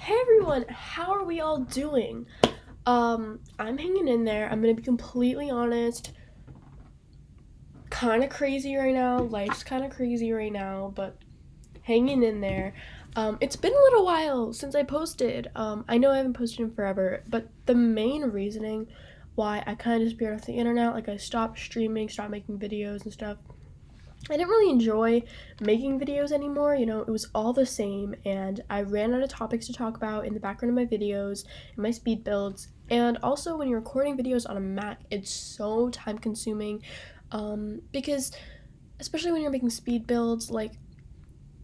Hey everyone, how are we all doing? I'm hanging in there. I'm gonna be completely honest. Kind of crazy right now. Life's kind of crazy right now, but hanging in there. It's been a little while since I posted. I know I haven't posted in forever, but the main reasoning why I kind of disappeared off the internet, like I stopped streaming, stopped making videos and stuff, I didn't really enjoy making videos anymore. It was all the same, and I ran out of topics to talk about in the background of my videos and my speed builds. And also, when you're recording videos on a Mac, it's so time consuming because, especially when you're making speed builds, like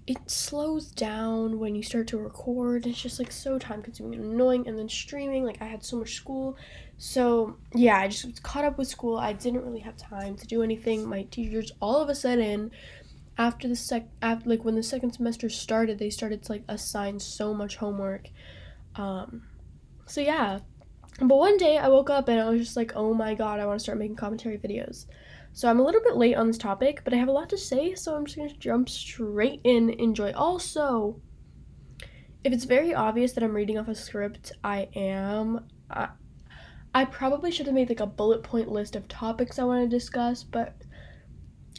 it slows down when you start to record. It's just like so time consuming and annoying. And then streaming, like I had so much school. So yeah, I just was caught up with school. I didn't really have time to do anything. My teachers all of a sudden after like when the second semester started, they started to like assign so much homework. Um so yeah. But one day I woke up and I was just like, oh my god, I want to start making commentary videos. So I'm a little bit late on this topic, but I have a lot to say, so I'm just going to jump straight in. Enjoy. Also, if it's very obvious that I'm reading off a script, I am. I probably should have made like a bullet point list of topics I want to discuss, but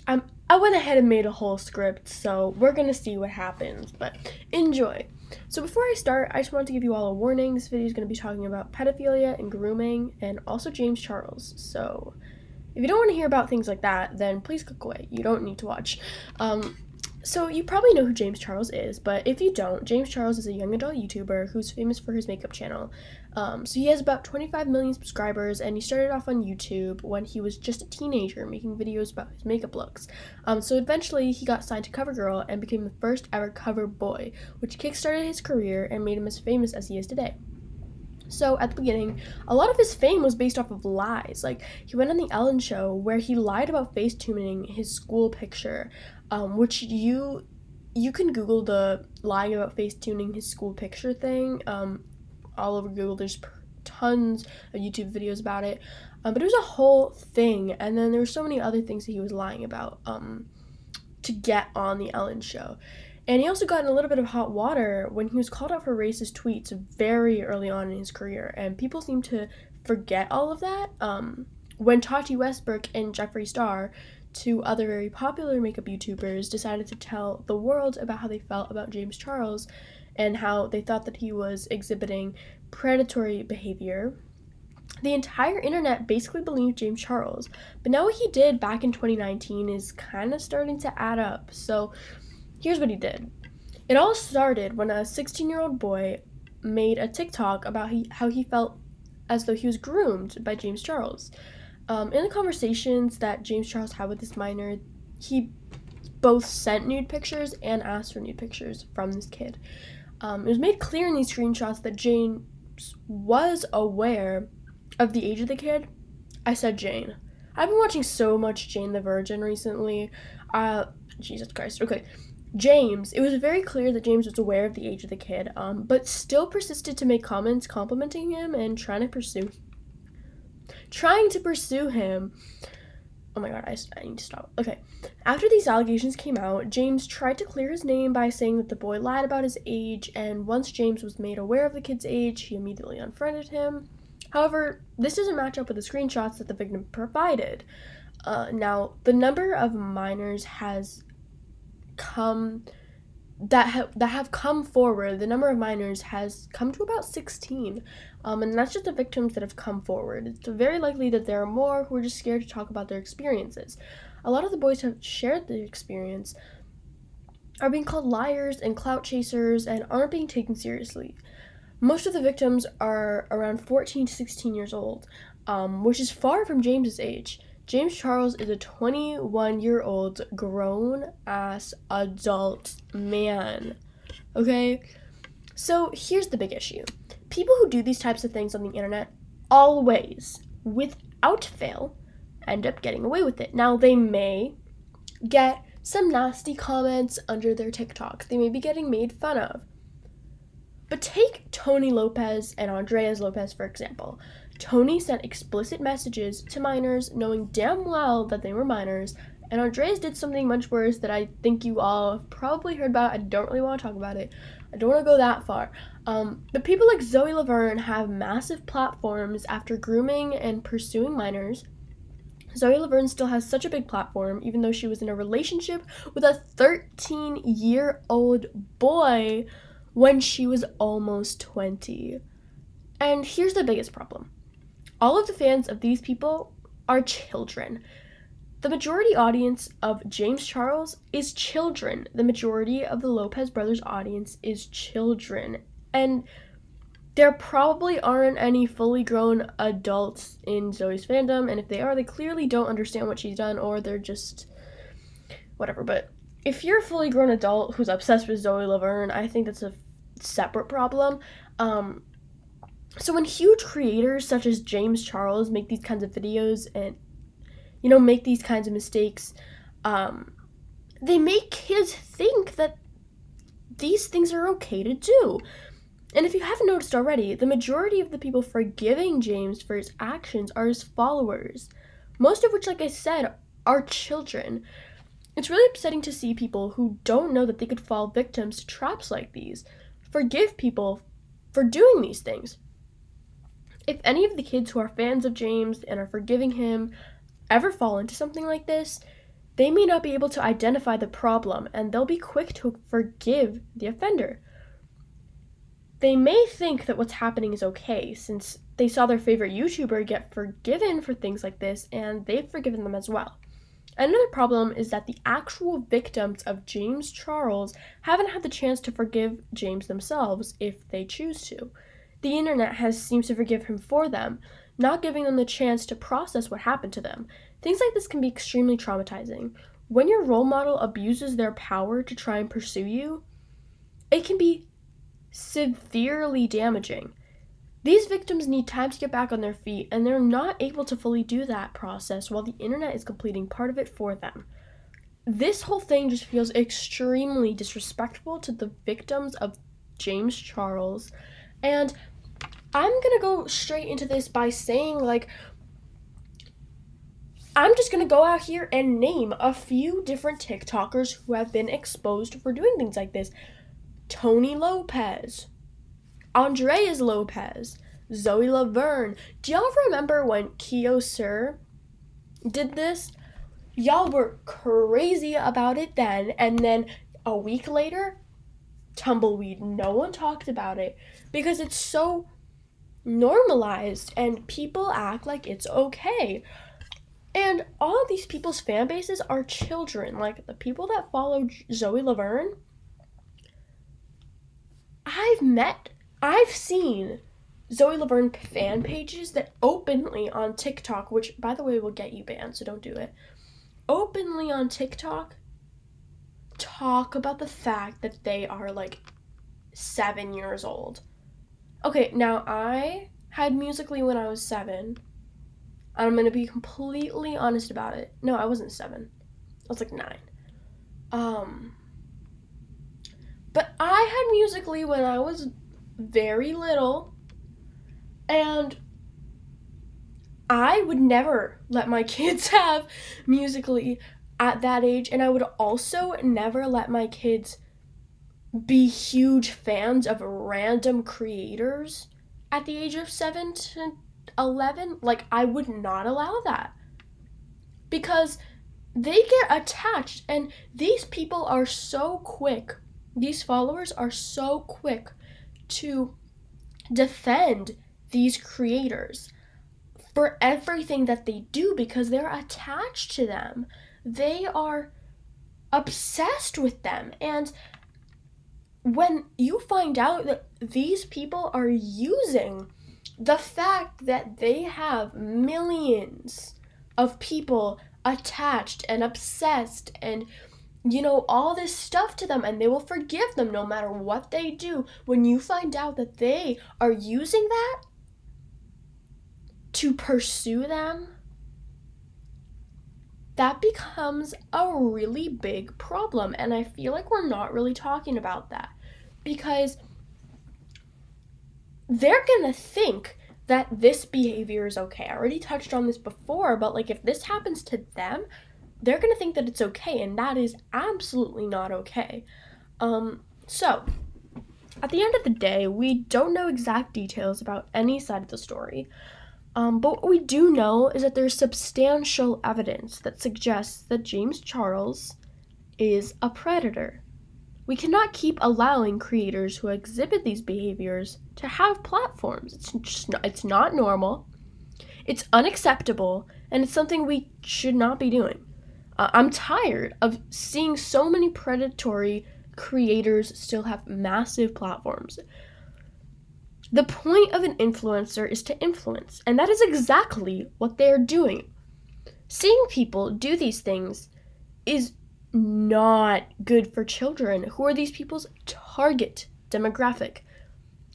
I went ahead and made a whole script, so we're going to see what happens, but enjoy. So before I start, I just want to give you all a warning. This video is going to be talking about pedophilia and grooming and also James Charles. So if you don't want to hear about things like that, then please click away. You don't need to watch. So you probably know who James Charles is, but if you don't, James Charles is a young adult YouTuber who's famous for his makeup channel. So he has about 25 million subscribers, and he started off on YouTube when he was just a teenager making videos about his makeup looks. So eventually he got signed to CoverGirl and became the first ever cover boy, which kickstarted his career and made him as famous as he is today. So at the beginning, a lot of his fame was based off of lies. Like he went on the Ellen Show where he lied about face tuning his school picture, which you can Google the lying about face tuning his school picture thing. All over Google, there's tons of YouTube videos about it. But it was a whole thing, and then there were so many other things that he was lying about to get on the Ellen Show. And he also got in a little bit of hot water when he was called out for racist tweets very early on in his career, and people seem to forget all of that. When Tati Westbrook and Jeffree Star, two other very popular makeup YouTubers, decided to tell the world about how they felt about James Charles and how they thought that he was exhibiting predatory behavior, the entire internet basically believed James Charles. But now what he did back in 2019 is kind of starting to add up. So here's what he did. It all started when a 16-year-old boy made a TikTok about how he felt as though he was groomed by James Charles. In the conversations that James Charles had with this minor, he both sent nude pictures and asked for nude pictures from this kid. It was made clear in these screenshots that James was aware of the age of the kid. I said Jane. I've been watching so much Jane the Virgin recently. Jesus Christ. Okay. James, it was very clear that James was aware of the age of the kid, but still persisted to make comments complimenting him and trying to pursue him. Oh my god, I need to stop. Okay. After these allegations came out, James tried to clear his name by saying that the boy lied about his age, and once James was made aware of the kid's age, he immediately unfriended him. However, this doesn't match up with the screenshots that the victim provided. Now, the number of minors has come have come forward. The number of minors has come to about 16, and that's just the victims that have come forward. It's very likely that there are more who are just scared to talk about their experiences. A lot of the boys who have shared their experience are being called liars and clout chasers and aren't being taken seriously. Most of the victims are around 14 to 16 years old, which is far from James's age. James Charles is a 21-year-old grown-ass adult man, okay? So here's the big issue. People who do these types of things on the internet always, without fail, end up getting away with it. Now, they may get some nasty comments under their TikToks. They may be getting made fun of. But take Tony Lopez and Andreas Lopez, for example. Tony sent explicit messages to minors knowing damn well that they were minors, and Andreas did something much worse that I think you all have probably heard about. I don't really want to talk about it. I don't want to go that far. But people like Zoe Laverne have massive platforms after grooming and pursuing minors. Zoe Laverne still has such a big platform, even though she was in a relationship with a 13-year-old boy when she was almost 20. And here's the biggest problem. All of the fans of these people are children. The majority audience of James Charles is children. The majority of the Lopez brothers audience is children. And there probably aren't any fully grown adults in Zoe's fandom, and if they are, they clearly don't understand what she's done, or they're just whatever. But if you're a fully grown adult who's obsessed with Zoe Laverne, I think that's a separate problem. So when huge creators such as James Charles make these kinds of videos and make these kinds of mistakes, they make kids think that these things are okay to do. And if you haven't noticed already, the majority of the people forgiving James for his actions are his followers, most of which, like I said, are children. It's really upsetting to see people who don't know that they could fall victims to traps like these forgive people for doing these things. If any of the kids who are fans of James and are forgiving him ever fall into something like this, they may not be able to identify the problem, and they'll be quick to forgive the offender. They may think that what's happening is okay, since they saw their favorite YouTuber get forgiven for things like this, and they've forgiven them as well. Another problem is that the actual victims of James Charles haven't had the chance to forgive James themselves if they choose to. The internet seems to forgive him for them, not giving them the chance to process what happened to them. Things like this can be extremely traumatizing. When your role model abuses their power to try and pursue you, it can be severely damaging. These victims need time to get back on their feet, and they're not able to fully do that process while the internet is completing part of it for them. This whole thing just feels extremely disrespectful to the victims of James Charles, and I'm gonna go straight into this by saying, I'm just gonna go out here and name a few different TikTokers who have been exposed for doing things like this. Tony Lopez, Andreas Lopez, Zoe Laverne. Do y'all remember when Kyosur did this? Y'all were crazy about it then, and then a week later, tumbleweed. No one talked about it because it's so normalized and people act like it's okay. And all of these people's fan bases are children. Like the people that follow Zoe Laverne, I've seen Zoe Laverne fan pages that openly on TikTok, which by the way will get you banned, so don't do it, openly on TikTok talk about the fact that they are 7 years old. Okay, now I had Musical.ly when I was 7. I'm gonna be completely honest about it. No, I wasn't 7. I was 9. But I had Musical.ly when I was very little, and I would never let my kids have Musical.ly at that age, and I would also never let my kids be huge fans of random creators at the age of 7 to 11. I would not allow that, because they get attached, and these people are so quick, these followers are so quick to defend these creators for everything that they do because they're attached to them. They are obsessed with them. And when you find out that these people are using the fact that they have millions of people attached and obsessed and all this stuff to them, and they will forgive them no matter what they do, when you find out that they are using that to pursue them, that becomes a really big problem. And I feel like we're not really talking about that, because they're gonna think that this behavior is okay. I already touched on this before, but if this happens to them, they're gonna think that it's okay, and that is absolutely not okay. So At the end of the day, we don't know exact details about any side of the story. But what we do know is that there's substantial evidence that suggests that James Charles is a predator. We cannot keep allowing creators who exhibit these behaviors to have platforms. It's not normal. It's unacceptable, and it's something we should not be doing. I'm tired of seeing so many predatory creators still have massive platforms. The point of an influencer is to influence, and that is exactly what they're doing. Seeing people do these things is not good for children, who are these people's target demographic.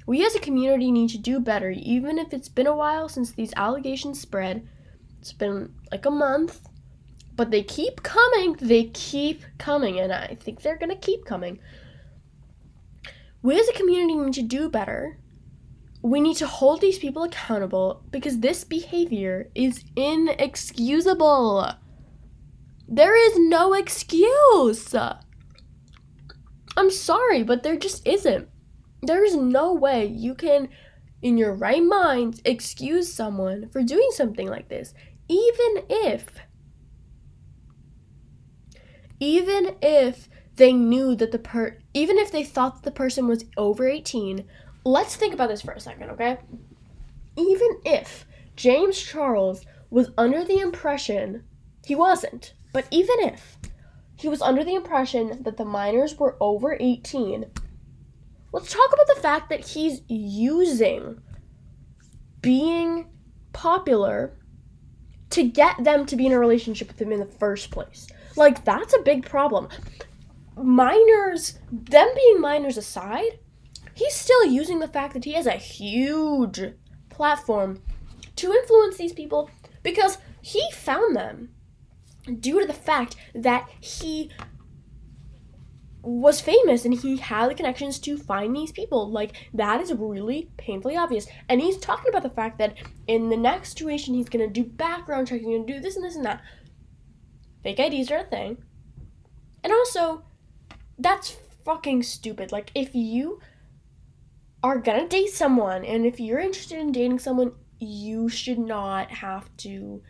We as a community need to do better, even if it's been a while since these allegations spread. It's been like a month, but they keep coming, and I think they're gonna keep coming. We as a community need to do better. We need to hold these people accountable because this behavior is inexcusable. There is no excuse. I'm sorry, but there just isn't. There is no way you can, in your right mind, excuse someone for doing something like this, even if they knew that even if they thought that the person was over 18. Let's think about this for a second, okay? Even if James Charles was under the impression, he wasn't, but even if he was under the impression that the minors were over 18, let's talk about the fact that he's using being popular to get them to be in a relationship with him in the first place. Like, that's a big problem. Them being minors aside, he's still using the fact that he has a huge platform to influence these people because he found them due to the fact that he was famous and he had the connections to find these people. Like, that is really painfully obvious. And he's talking about the fact that in the next situation, he's going to do background checking, he's going to do this and this and that. Fake IDs are a thing. And also, that's fucking stupid. Like, if you are gonna date someone, and if you're interested in dating someone, you should not have to,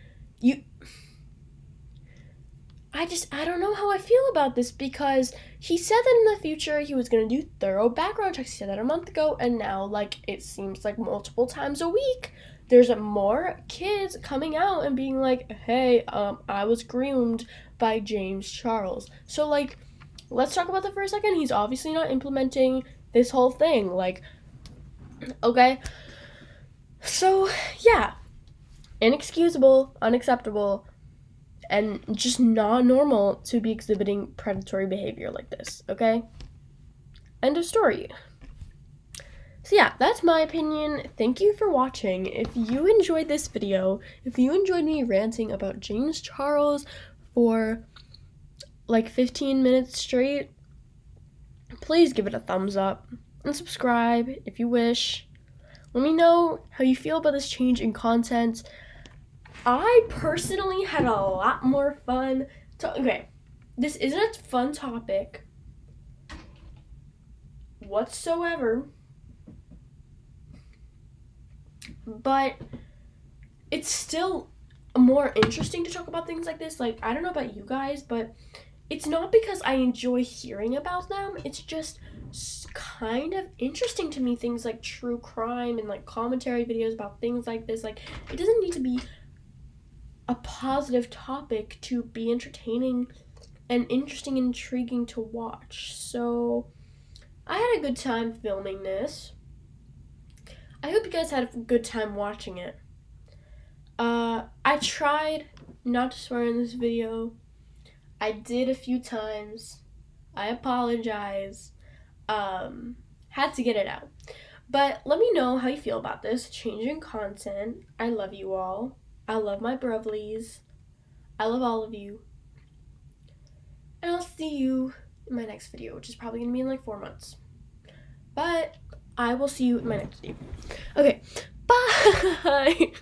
I don't know how I feel about this, because he said that in the future he was gonna do thorough background checks. He said that a month ago, and now, like, it seems like multiple times a week, there's more kids coming out and being like, hey, I was groomed by James Charles. So, like, let's talk about that for a second. He's obviously not implementing this whole thing, like, okay? So, yeah. Inexcusable, unacceptable, and just not normal to be exhibiting predatory behavior like this, okay? End of story. So yeah, that's my opinion. Thank you for watching. If you enjoyed this video, if you enjoyed me ranting about James Charles for like 15 minutes straight, please give it a thumbs up and subscribe if you wish. Let me know how you feel about this change in content. I personally had a lot more fun. Okay, this isn't a fun topic whatsoever, but it's still more interesting to talk about things like this. Like, I don't know about you guys, but it's not because I enjoy hearing about them. It's just kind of interesting to me, things like true crime and like commentary videos about things like this. Like, it doesn't need to be a positive topic to be entertaining and interesting and intriguing to watch. So I had a good time filming this. I hope you guys had a good time watching it. I tried not to swear in this video. I did a few times. I apologize. Had to get it out. But let me know how you feel about this change in content. I love you all. I love my bruvlies. I love all of you. And I'll see you in my next video, which is probably going to be in like 4 months. But I will see you in my next video. Okay, bye!